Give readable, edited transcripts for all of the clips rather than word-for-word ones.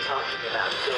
talking about Goku.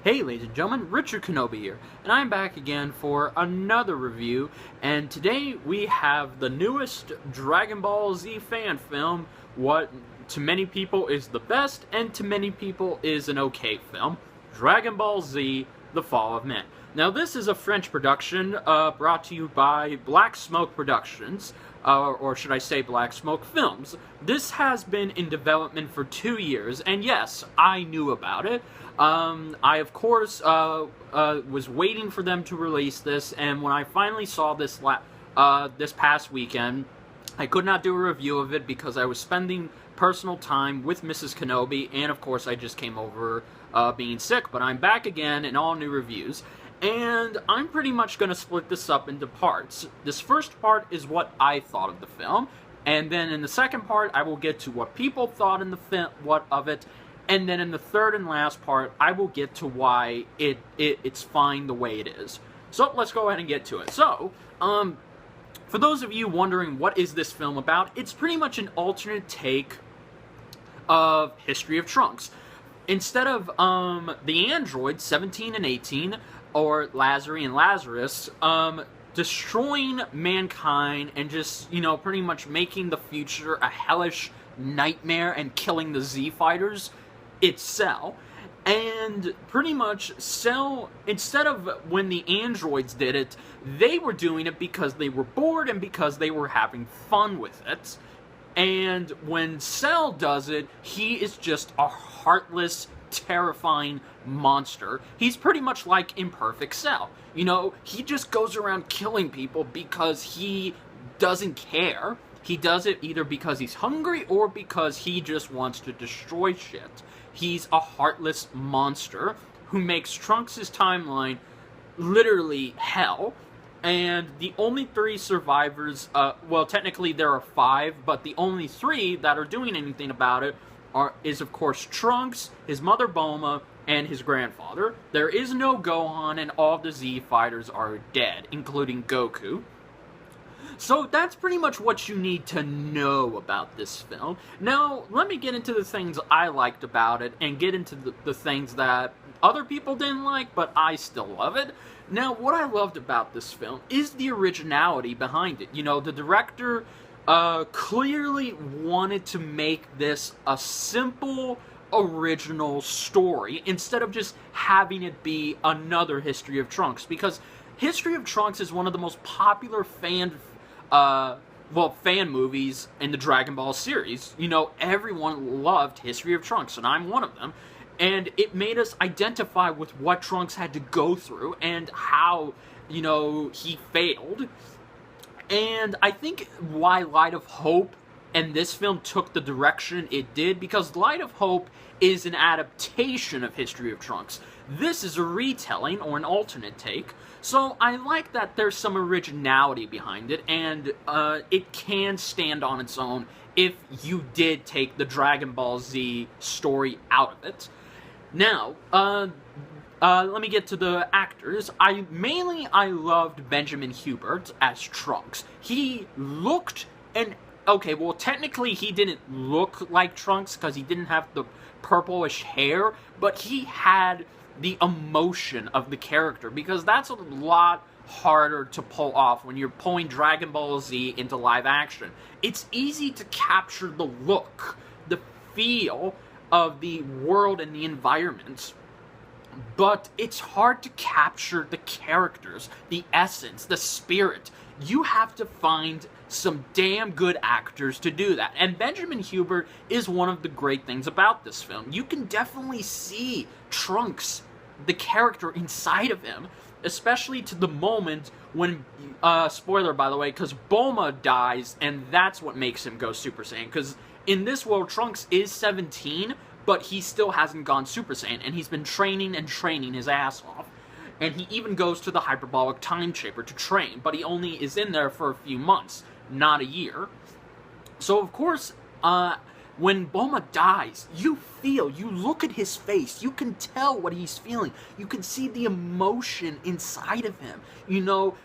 Hey ladies and gentlemen, Richard Kenobi here, and I'm back again for another review, and today we have the newest Dragon Ball Z fan film, what to many people is the best, and to many people is an okay film, Dragon Ball Z, The Fall of Man. Now this is a French production, brought to you by Black Smoke Productions, or should I say Black Smoke Films. This has been in development for 2 years, and yes, I knew about it. I, of course, was waiting for them to release this, and when I finally saw this this past weekend, I could not do a review of it because I was spending personal time with Mrs. Kenobi, and of course I just came over being sick, but I'm back again in all new reviews. And I'm pretty much going to split this up into parts. This first part is what I thought of the film, and then in the second part I will get to what people thought in the of it, and then in the third and last part I will get to why it's fine the way it is. So let's go ahead and get to it. So, for those of you wondering what is this film about, it's pretty much an alternate take of History of Trunks. Instead of the androids 17 and 18, or Lazarus and Lazarus, destroying mankind and just, you know, pretty much making the future a hellish nightmare and killing the Z fighters, it's Cell. And pretty much Cell, instead of when the androids did it, they were doing it because they were bored and because they were having fun with it. And when Cell does it, he is just a heartless, terrifying monster. He's pretty much like Imperfect Cell. You know, he just goes around killing people because he doesn't care. He does it either because he's hungry or because he just wants to destroy shit. He's a heartless monster who makes Trunks' timeline literally hell. And the only 3 survivors, well, technically there are 5, but the only 3 that are doing anything about it is, of course, Trunks, his mother Bulma, and his grandfather. There is no Gohan, and all the Z fighters are dead, including Goku. So that's pretty much what you need to know about this film. Now, let me get into the things I liked about it, and get into the things that other people didn't like, but I still love it. Now, what I loved about this film is the originality behind it. You know, the director clearly wanted to make this a simple, original story story of just having it be another History of Trunks, because History of Trunks is one of the most popular fan movies in the Dragon Ball series. You know, everyone loved History of Trunks, and I'm one of them. And it made us identify with what Trunks had to go through and how, you know, he failed. And I think why Light of Hope and this film took the direction it did, because Light of Hope is an adaptation of History of Trunks. This is a retelling, or an alternate take, so I like that there's some originality behind it, and it can stand on its own if you did take the Dragon Ball Z story out of it. Now, let me get to the actors. I loved Benjamin Hubert as Trunks. He looked, and okay, well, technically he didn't look like Trunks because he didn't have the purplish hair, but he had the emotion of the character, because that's a lot harder to pull off when you're pulling Dragon Ball Z into live action. It's easy to capture the look, the feel of the world and the environment, but it's hard to capture the characters, the essence, the spirit. You have to find some damn good actors to do that. And Benjamin Hubert is one of the great things about this film. You can definitely see Trunks, the character, inside of him, especially to the moment when, spoiler by the way, because Bulma dies, and that's what makes him go Super Saiyan, because in this world, Trunks is 17, but he still hasn't gone Super Saiyan, and he's been training and training his ass off. And he even goes to the hyperbolic time chamber to train, but he only is in there for a few months, not a year. So, of course, when Bulma dies, you look at his face, you can tell what he's feeling. You can see the emotion inside of him. You know,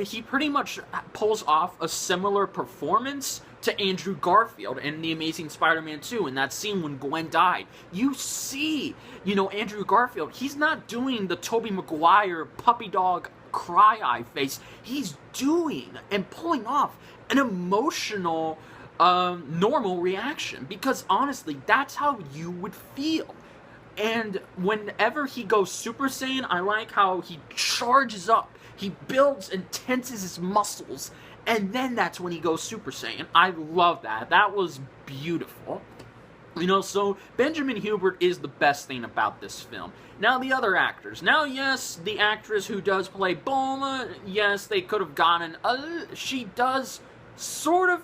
he pretty much pulls off a similar performance to Andrew Garfield in The Amazing Spider-Man 2 in that scene when Gwen died. You see, you know, Andrew Garfield, he's not doing the Tobey Maguire puppy dog cry-eye face. He's doing and pulling off an emotional, normal reaction, because honestly, that's how you would feel. And whenever he goes Super Saiyan, I like how he charges up. He builds and tenses his muscles, and then that's when he goes Super Saiyan. I love that. That was beautiful. You know, so Benjamin Hubert is the best thing about this film. Now, the other actors. Now, yes, the actress who does play Bulma, yes, they could have gotten... she does sort of...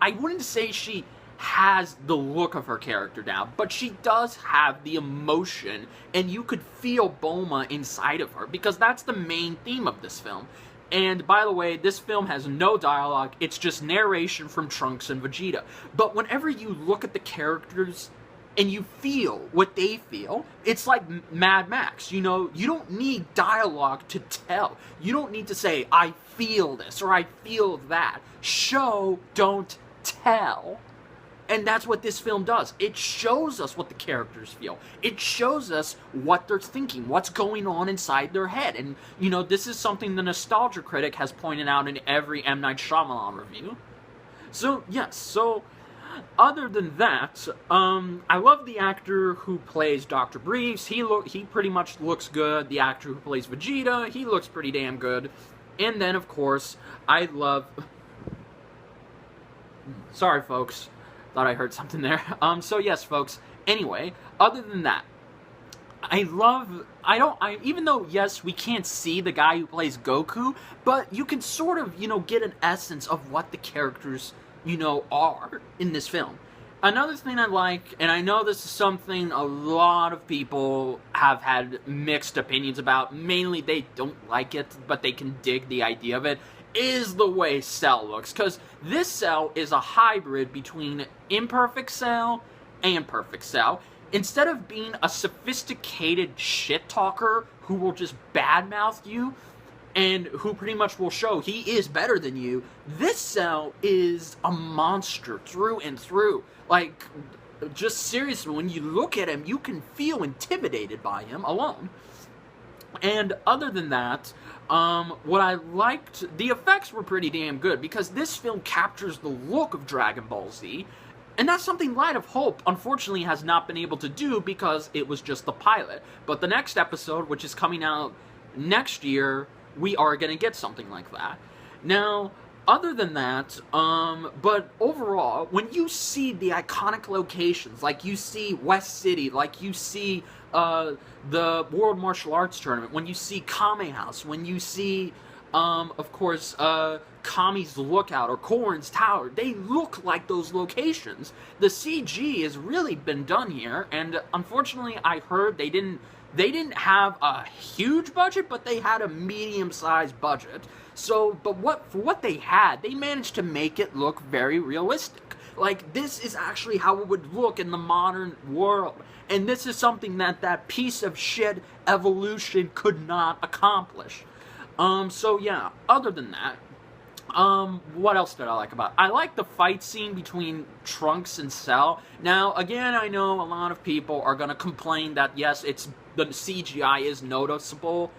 I wouldn't say she has the look of her character now, but she does have the emotion, and you could feel Bulma inside of her, because that's the main theme of this film. And, by the way, this film has no dialogue, it's just narration from Trunks and Vegeta. But whenever you look at the characters and you feel what they feel, it's like Mad Max, you know? You don't need dialogue to tell. You don't need to say, I feel this, or I feel that. Show, don't tell. And that's what this film does. It shows us what the characters feel. It shows us what they're thinking, what's going on inside their head. And, you know, this is something the Nostalgia Critic has pointed out in every M. Night Shyamalan review. So, yes, so, other than that, I love the actor who plays Dr. Briefs. He pretty much looks good. The actor who plays Vegeta, he looks pretty damn good. And then, of course, I love... Sorry, folks. Thought I heard something there. So yes, folks. Anyway, other than that, even though, yes, we can't see the guy who plays Goku, but you can sort of, you know, get an essence of what the characters, you know, are in this film. Another thing I like, and I know this is something a lot of people have had mixed opinions about, mainly they don't like it, but they can dig the idea of it, is the way Cell looks, because this Cell is a hybrid between Imperfect Cell and Perfect Cell. Instead of being a sophisticated shit talker who will just badmouth you and who pretty much will show he is better than you, this Cell is a monster through and through. Like, just seriously, when you look at him, you can feel intimidated by him alone. And other than that, what I liked, the effects were pretty damn good, because this film captures the look of Dragon Ball Z, and that's something Light of Hope, unfortunately, has not been able to do because it was just the pilot. But the next episode, which is coming out next year, we are going to get something like that. Now, other than that, but overall, when you see the iconic locations, like you see West City, like you see the World Martial Arts Tournament, when you see Kame House, when you see, of course, Kami's Lookout or Korin's Tower, they look like those locations. The CG has really been done here, and unfortunately, I heard they didn't have a huge budget, but they had a medium-sized budget. So, but for what they had, they managed to make it look very realistic. Like, this is actually how it would look in the modern world. And this is something that piece of shit Evolution could not accomplish. So yeah, other than that, what else did I like about it? I like the fight scene between Trunks and Cell. Now, again, I know a lot of people are gonna complain that, yes, the CGI is noticeable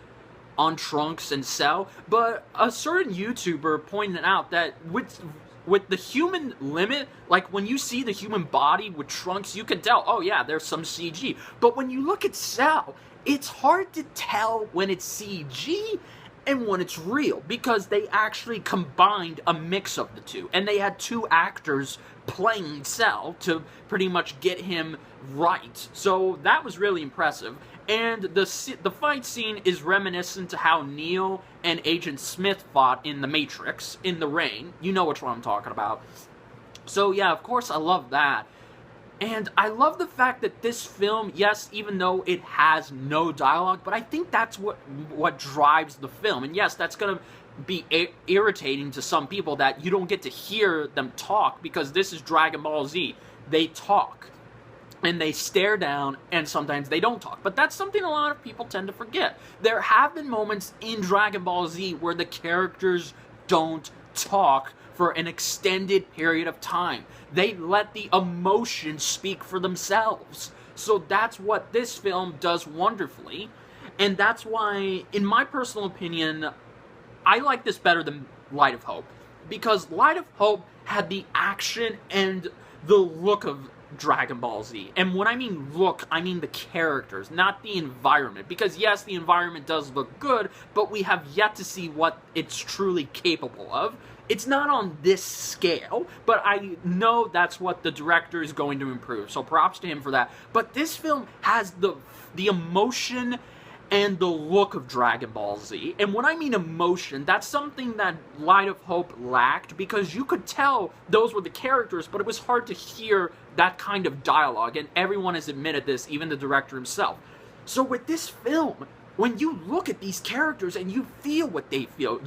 on Trunks and Cell, but a certain YouTuber pointed out that with the human limit, like when you see the human body with Trunks, you can tell, oh yeah, there's some CG. But when you look at Cell, it's hard to tell when it's CG and when it's real, because they actually combined a mix of the two, and they had two actors playing Cell to pretty much get him right. So that was really impressive. And the fight scene is reminiscent to how Neo and Agent Smith fought in The Matrix, in the rain. You know which one I'm talking about. So yeah, of course I love that. And I love the fact that this film, yes, even though it has no dialogue, but I think that's what drives the film. And yes, that's going to be irritating to some people that you don't get to hear them talk, because this is Dragon Ball Z. they talk. And they stare down, and sometimes they don't talk. But that's something a lot of people tend to forget. There have been moments in Dragon Ball Z where the characters don't talk for an extended period of time. They let the emotion speak for themselves. So that's what this film does wonderfully. And that's why, in my personal opinion, I like this better than Light of Hope. Because Light of Hope had the action and the look of Dragon Ball Z. And when I mean look, I mean the characters, not the environment. Because yes, the environment does look good, but we have yet to see what it's truly capable of. It's not on this scale, but I know that's what the director is going to improve. So props to him for that. But this film has the emotion and the look of Dragon Ball Z. And when I mean emotion, that's something that Light of Hope lacked, because you could tell those were the characters, but it was hard to hear that kind of dialogue, and everyone has admitted this, even the director himself. So with this film, when you look at these characters and you feel what they feel,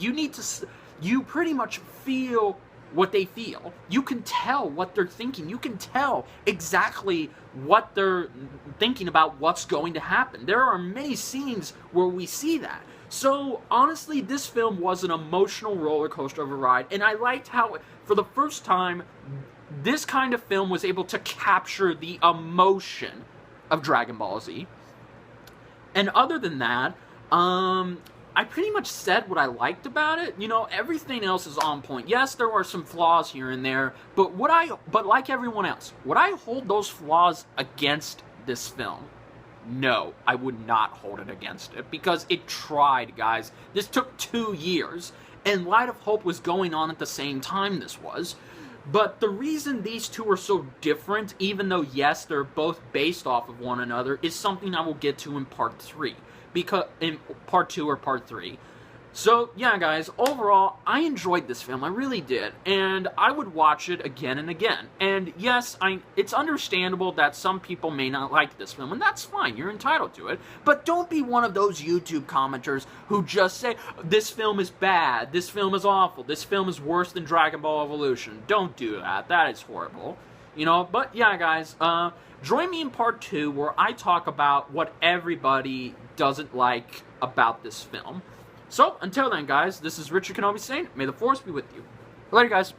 you pretty much feel what they feel. You can tell what they're thinking. You can tell exactly what they're thinking about what's going to happen. There are many scenes where we see that. So, honestly, this film was an emotional roller coaster of a ride, and I liked how, for the first time, this kind of film was able to capture the emotion of Dragon Ball Z. And other than that, I pretty much said what I liked about it. You know, everything else is on point. Yes, there were some flaws here and there, but like everyone else, would I hold those flaws against this film? No, I would not hold it against it, because it tried, guys. This took 2 years, and Light of Hope was going on at the same time this was. But the reason these two are so different, even though, yes, they're both based off of one another, is something I will get to in part 3. Because in part 2 or part 3. So, yeah, guys, overall, I enjoyed this film. I really did. And I would watch it again and again. And yes, it's understandable that some people may not like this film, and that's fine. You're entitled to it. But don't be one of those YouTube commenters who just say, this film is bad, this film is awful, this film is worse than Dragon Ball Evolution. Don't do that. That is horrible. You know, but yeah, guys, join me in part 2 where I talk about what everybody doesn't like about this film. So, until then, guys, this is Richard Kenobi saying, may the Force be with you. Later, guys.